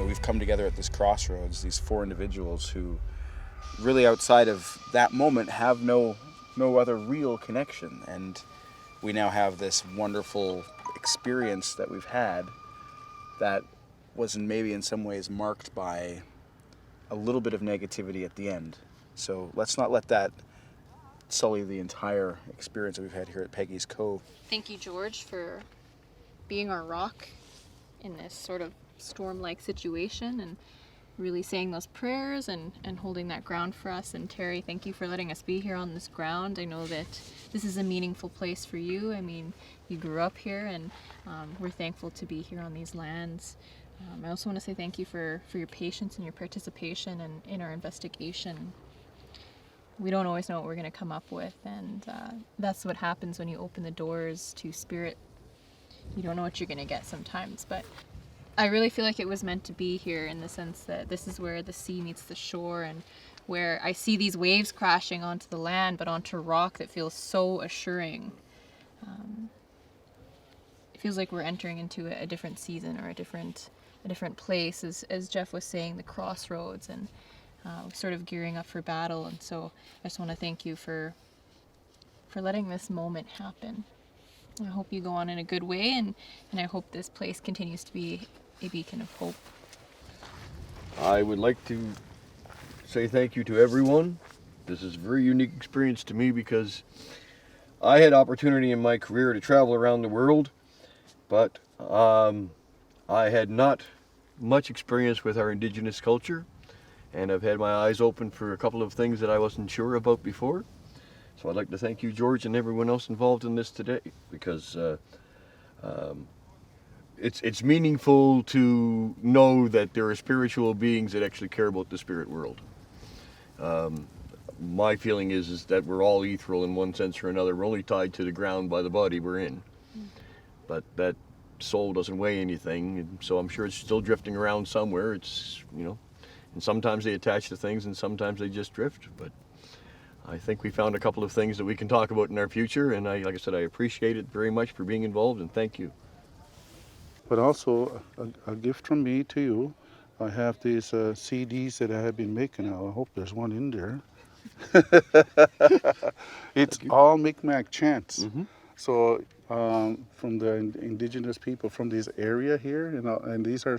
we've come together at this crossroads, these four individuals who really outside of that moment have no other real connection. And we now have this wonderful experience that we've had that was maybe in some ways marked by a little bit of negativity at the end. So let's not let that sully the entire experience that we've had here at Peggy's Cove. Thank you, George, for being our rock in this sort of storm-like situation and really saying those prayers and holding that ground for us. And Terry, thank you for letting us be here on this ground. I know that this is a meaningful place for you. I mean, you grew up here, and we're thankful to be here on these lands. I also want to say thank you for your patience and your participation in our investigation. We don't always know what we're going to come up with, and that's what happens when you open the doors to spirit. You don't know what you're going to get sometimes, but I really feel like it was meant to be here, in the sense that this is where the sea meets the shore, and where I see these waves crashing onto the land, but onto rock that feels so assuring. It feels like we're entering into a different season, or a different place, as Jeff was saying, the crossroads, and sort of gearing up for battle. And so I just want to thank you for letting this moment happen. I hope you go on in a good way, and I hope this place continues to be a beacon of hope. I would like to say thank you to everyone. This is a very unique experience to me, because I had opportunity in my career to travel around the world, but I had not much experience with our Indigenous culture, and I've had my eyes open for a couple of things that I wasn't sure about before. So I'd like to thank you, George, and everyone else involved in this today, because it's meaningful to know that there are spiritual beings that actually care about the spirit world. My feeling is that we're all ethereal in one sense or another. We're only tied to the ground by the body we're in. But that soul doesn't weigh anything, and so I'm sure it's still drifting around somewhere. It's, and sometimes they attach to things, and sometimes they just drift. But I think we found a couple of things that we can talk about in our future, and like I said, I appreciate it very much for being involved, and thank you. But also a gift from me to you. I have these CDs that I have been making. I hope there's one in there. It's all Mi'kmaq chants. Mm-hmm. So from the Indigenous people from this area here, and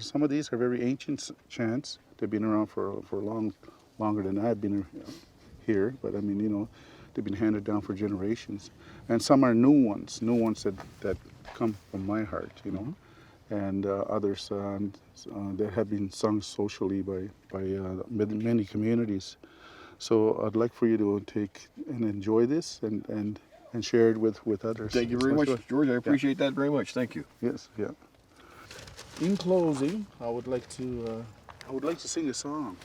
some of these are very ancient chants. They've been around for longer than I've been here. But I mean, they've been handed down for generations. And some are new ones that come from my heart, and others that have been sung socially by many communities. So I'd like for you to take and enjoy this and share it with others. Thank you very much, George. I appreciate that very much. Thank you. Yes, yeah. In closing, I would like to sing a song.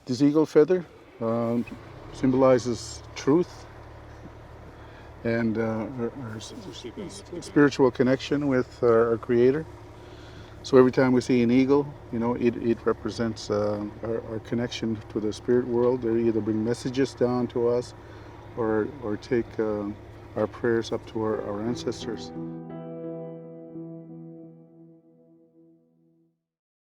This eagle feather symbolizes truth and our spiritual connection with our Creator. So every time we see an eagle, it represents our connection to the spirit world. They either bring messages down to us or take our prayers up to our ancestors.